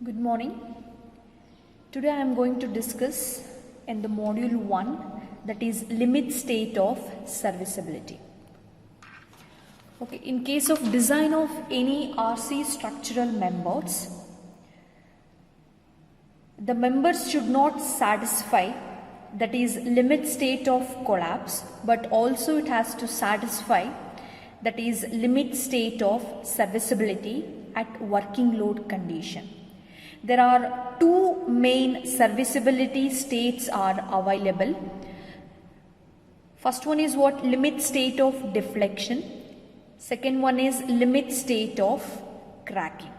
Good morning. Today I am going to discuss in the module 1, that is limit state of serviceability. Okay, in case of design of any RC structural members, the members should not satisfy, that is limit state of collapse, but also it has to satisfy, that is limit state of serviceability at working load condition. There are two main serviceability states are available. First one is what? Limit state of deflection. Second one is limit state of cracking.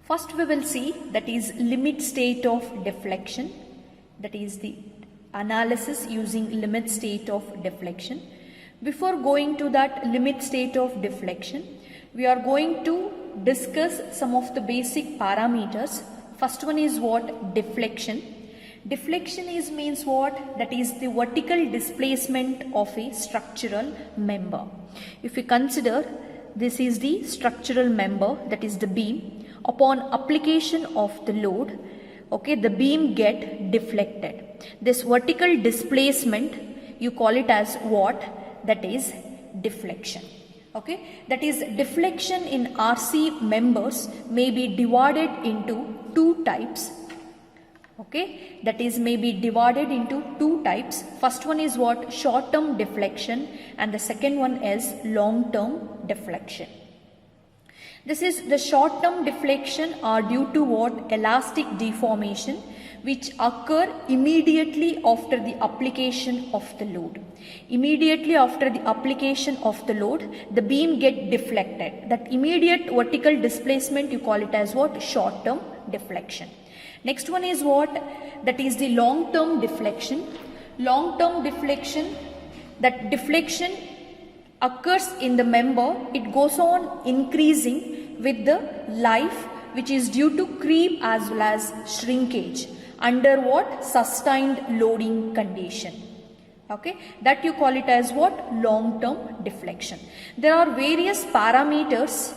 First we will see, that is limit state of deflection, that is the analysis using limit state of deflection. Before going to that limit state of deflection, we are going to discuss some of the basic parameters. First one is what? Deflection. Deflection means what? That is the vertical displacement of a structural member. If we consider this is the structural member, that is the beam, upon application of the load, okay, the beam get deflected. This vertical displacement, you call it as what? That is deflection. Okay, that is deflection in RC members may be divided into two types. Okay, that is may be divided into two types. First one is what? Short-term deflection, and the second one is long-term deflection. This is the short-term deflection are due to what? Elastic deformation, which occur immediately after the application of the load. Immediately after the application of the load, the beam get deflected. That immediate vertical displacement, you call it as what? Short-term deflection. Next one is what? That is the long-term deflection. Long-term deflection, that deflection occurs in the member, it goes on increasing with the life, which is due to creep as well as shrinkage under what? Sustained loading condition. Okay, that you call it as what? Long-term deflection. There are various parameters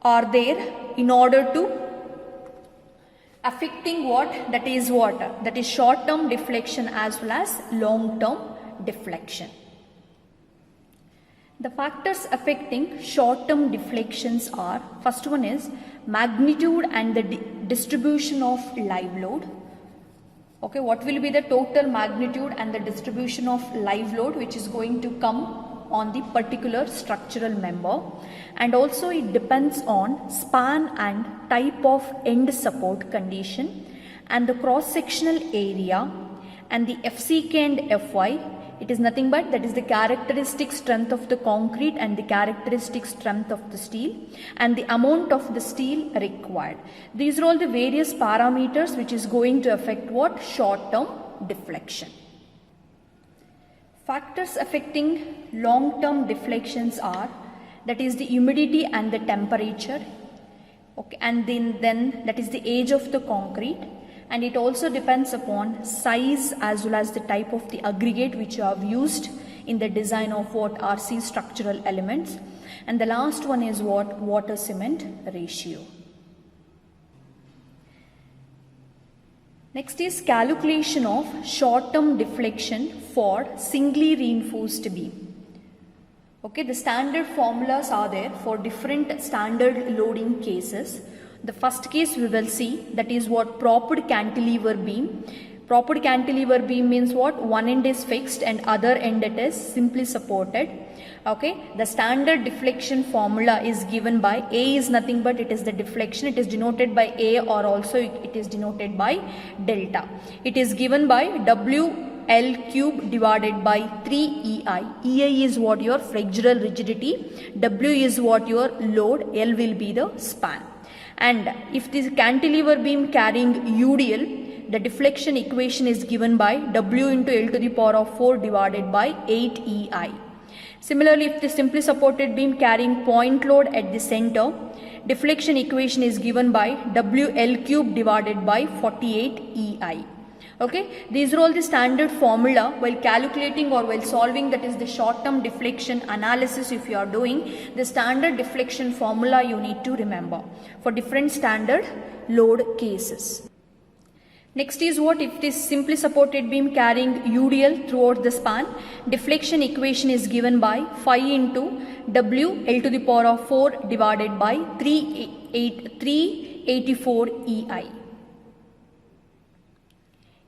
are there in order to affecting what? That is what? That is short-term deflection as well as long-term deflection. The factors affecting short-term deflections are, first one is magnitude and the distribution of live load. Okay, what will be the total magnitude and the distribution of live load which is going to come on the particular structural member, and also it depends on span and type of end support condition and the cross-sectional area and the FCK and FY. It is nothing but that is the characteristic strength of the concrete and the characteristic strength of the steel and the amount of the steel required. These are all the various parameters which is going to affect what? Short-term deflection. Factors affecting long-term deflections are, that is the humidity and the temperature, okay, and then that is the age of the concrete, and it also depends upon size as well as the type of the aggregate which you have used in the design of what? RC structural elements. And the last one is what? Water cement ratio. Next is calculation of short-term deflection for singly reinforced beam. Okay, the standard formulas are there for different standard loading cases. The first case we will see, that is what? Propped cantilever beam. Propped cantilever beam means what? One end is fixed and other end it is simply supported. Okay, the standard deflection formula is given by A is nothing but it is the deflection. It is denoted by A, or also it is denoted by delta. It is given by WL cube divided by 3EI. EI is what? Your flexural rigidity. W is what? Your load. L will be the span. And if this cantilever beam carrying UDL, the deflection equation is given by W into L to the power of 4 divided by 8EI. Similarly, if the simply supported beam carrying point load at the center, deflection equation is given by WL cube divided by 48EI. Okay, these are all the standard formula while calculating or while solving, that is the short term deflection analysis. If you are doing the standard deflection formula, you need to remember for different standard load cases. Next is what if this simply supported beam carrying UDL throughout the span, deflection equation is given by phi into W L to the power of 4 divided by 384 EI.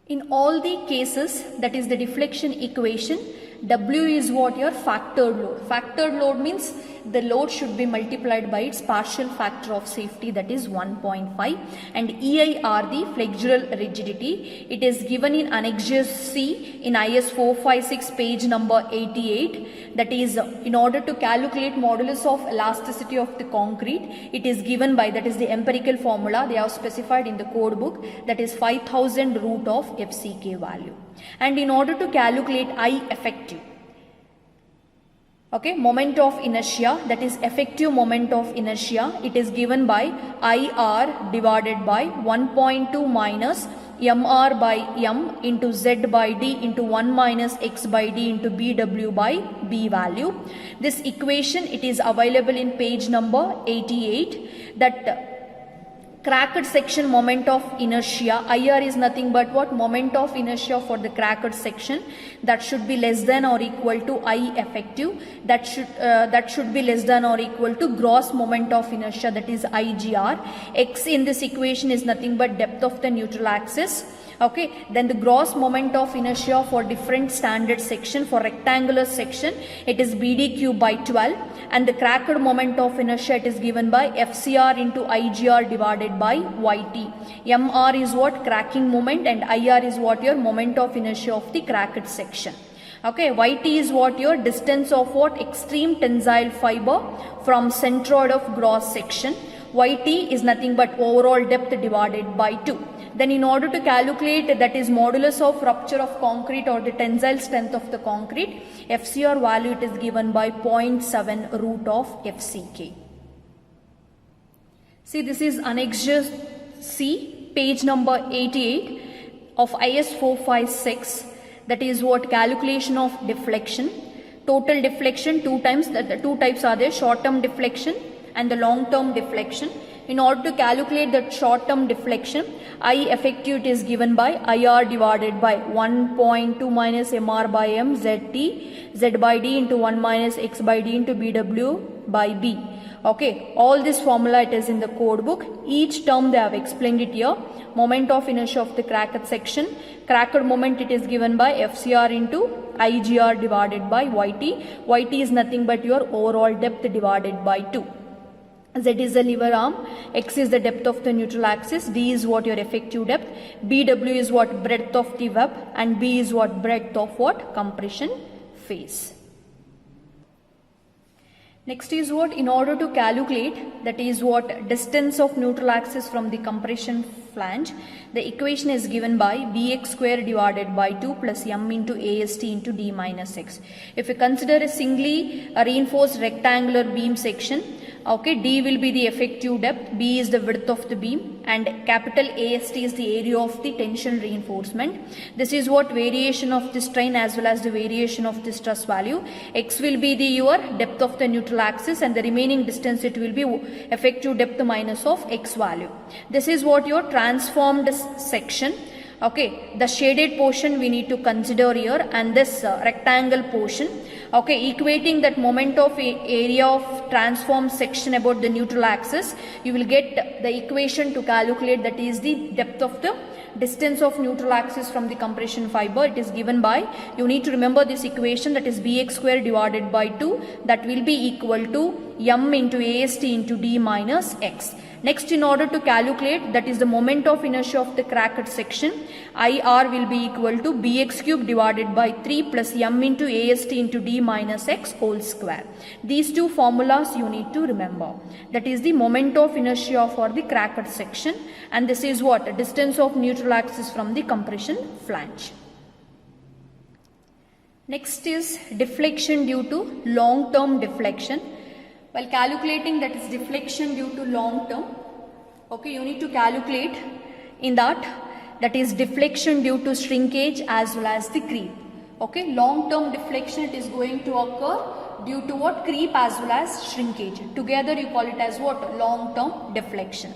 In all the cases, that is the deflection equation, W is what your factored load. Factored load means the load should be multiplied by its partial factor of safety, that is 1.5, and EI are the flexural rigidity. It is given in Annexure C in IS 456 page number 88. That is, in order to calculate modulus of elasticity of the concrete, it is given by, that is the empirical formula they have specified in the code book, that is 5000 root of FCK value. And in order to calculate I effective, okay, moment of inertia, that is effective moment of inertia, it is given by IR divided by 1.2 minus MR by M into Z by D into 1 minus X by D into BW by B value. This equation, it is available in page number 88. That cracked section moment of inertia, IR is nothing but what? Moment of inertia for the cracked section, that should be less than or equal to I effective, that should be less than or equal to gross moment of inertia, that is IGR. X in this equation is nothing but depth of the neutral axis. Okay, then the gross moment of inertia for different standard section, for rectangular section, it is BD cube by 12, and the cracked moment of inertia, it is given by FCR into IGR divided by YT. MR is what? Cracking moment, and IR is what? Your moment of inertia of the cracked section. Okay, YT is what? Your distance of what? Extreme tensile fiber from centroid of gross section. YT is nothing but overall depth divided by 2. Then in order to calculate, that is modulus of rupture of concrete or the tensile strength of the concrete, FCR value, it is given by 0.7 root of FCK. See, this is Annexure C, page number 88 of IS 456. That is what? Calculation of deflection. Total deflection, two times. The two types are there, short term deflection and the long term deflection. In order to calculate the short term deflection, I effective is given by IR divided by 1.2 minus MR by M ZT, Z by D into 1 minus X by D into BW by B. Okay, all this formula, it is in the code book. Each term they have explained it here. Moment of inertia of the cracked section, cracked moment, it is given by FCR into IGR divided by YT. YT is nothing but your overall depth divided by 2. Z is the lever arm, X is the depth of the neutral axis, D is what? Your effective depth, BW is what? Breadth of the web, and B is what? Breadth of what? Compression phase. Next is what? In order to calculate, that is what? Distance of neutral axis from the compression flange, the equation is given by Bx square divided by 2 plus M into AST into D minus X. If you consider a singly reinforced rectangular beam section, okay, D will be the effective depth, B is the width of the beam, and capital AST is the area of the tension reinforcement. This is what? Variation of the strain as well as the variation of the stress value. X will be the your depth of the neutral axis, and the remaining distance, it will be effective depth minus of X value. This is what? Your transformed section. Okay, the shaded portion we need to consider here, and this rectangle portion. Okay, equating that moment of area of transformed section about the neutral axis, you will get the equation to calculate, that is the depth of the distance of neutral axis from the compression fiber. It is given by, you need to remember this equation, that is Bx square divided by 2, that will be equal to M into AST into D minus X. Next, in order to calculate, that is the moment of inertia of the cracked section, IR will be equal to Bx cube divided by 3 plus M into AST into D minus X whole square. These two formulas you need to remember. That is the moment of inertia for the cracked section, and this is what? Distance of neutral axis from the compression flange. Next is deflection due to long-term deflection. While calculating, that is deflection due to long term, okay, you need to calculate in that that is deflection due to shrinkage as well as the creep. Okay, long term deflection, it is going to occur due to what? Creep as well as shrinkage. Together you call it as what? Long term deflection.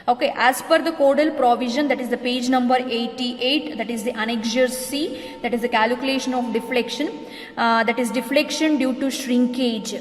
Okay, as per the codal provision, that is the page number 88, that is the annexure C, that is the calculation of deflection, that is deflection due to shrinkage.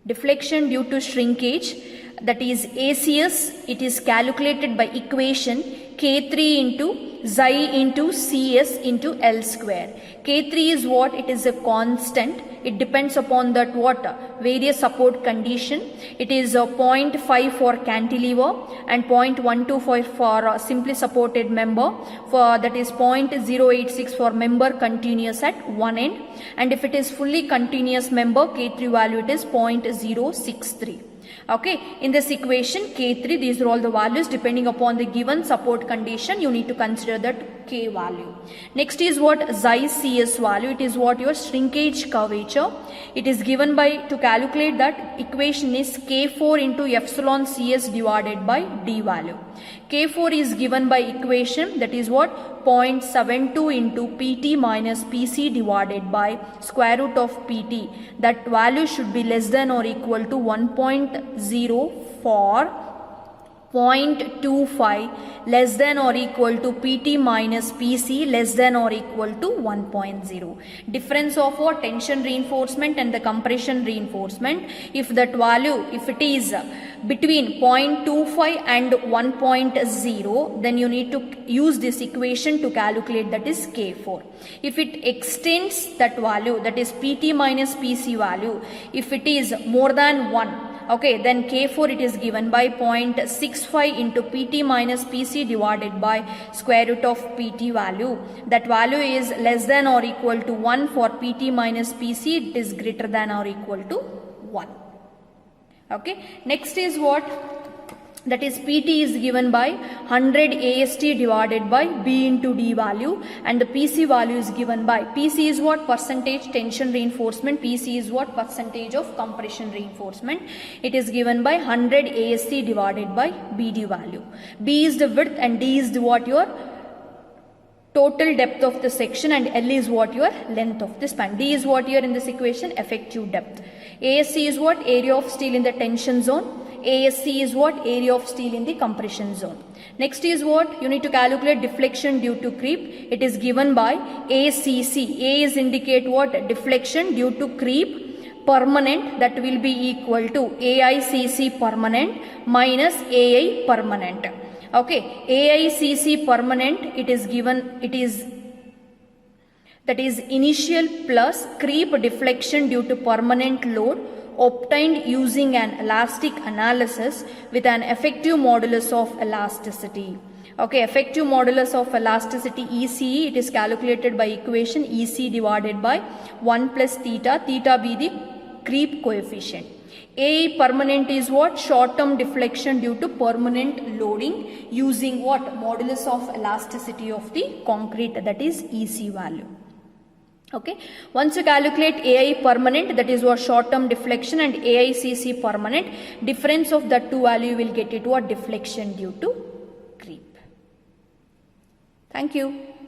Deflection due to shrinkage, that is ACS, it is calculated by equation K3 into xi into Cs into L square. K3 is what? It is a constant. It depends upon that what? Various support condition. It is 0.5 for cantilever and 0.125 for simply supported member. For that is 0.086 for member continuous at one end. And if it is fully continuous member, K3 value it is 0.063. Okay, in this equation K3, these are all the values. Depending upon the given support condition, you need to consider that K value. Next is what? Xi Cs value. It is what? Your shrinkage curvature. It is given by, to calculate that equation is K4 into epsilon Cs divided by D value. K4 is given by equation, that is what? 0.72 into PT minus PC divided by square root of PT. That value should be less than or equal to 1.0 for 0.25 less than or equal to PT minus PC less than or equal to 1.0. Difference of what? Tension reinforcement and the compression reinforcement. If that value, if it is between 0.25 and 1.0, then you need to use this equation to calculate, that is K4. If it extends that value, that is PT minus PC value, if it is more than 1, okay, then K4 it is given by 0.65 into PT minus PC divided by square root of PT value. That value is less than or equal to 1 for PT minus PC, it is greater than or equal to 1. Okay, next is what? That is PT is given by 100 AST divided by B into D value, and the PC value is given by, PC is what? Percentage tension reinforcement, PC is what? Percentage of compression reinforcement. It is given by 100 AST divided by BD value. B is the width and D is the what? Your total depth of the section, and L is what? Your length of the span. D is what here in this equation? Effective depth. ASC is what? Area of steel in the tension zone. ASC is what? Area of steel in the compression zone. Next is what? You need to calculate deflection due to creep. It is given by ACC. A is indicate what? Deflection due to creep permanent, that will be equal to AICC permanent minus AI permanent. Okay, AICC permanent, it is given, it is, that is initial plus creep deflection due to permanent load obtained using an elastic analysis with an effective modulus of elasticity. Okay, effective modulus of elasticity ECE, it is calculated by equation EC divided by 1 plus theta, theta be the creep coefficient. A permanent is what? Short term deflection due to permanent loading using what? Modulus of elasticity of the concrete, that is EC value. Okay, once you calculate AI permanent, that is what? Short term deflection, and AICC permanent, difference of the two value will get it what? Deflection due to creep. Thank you.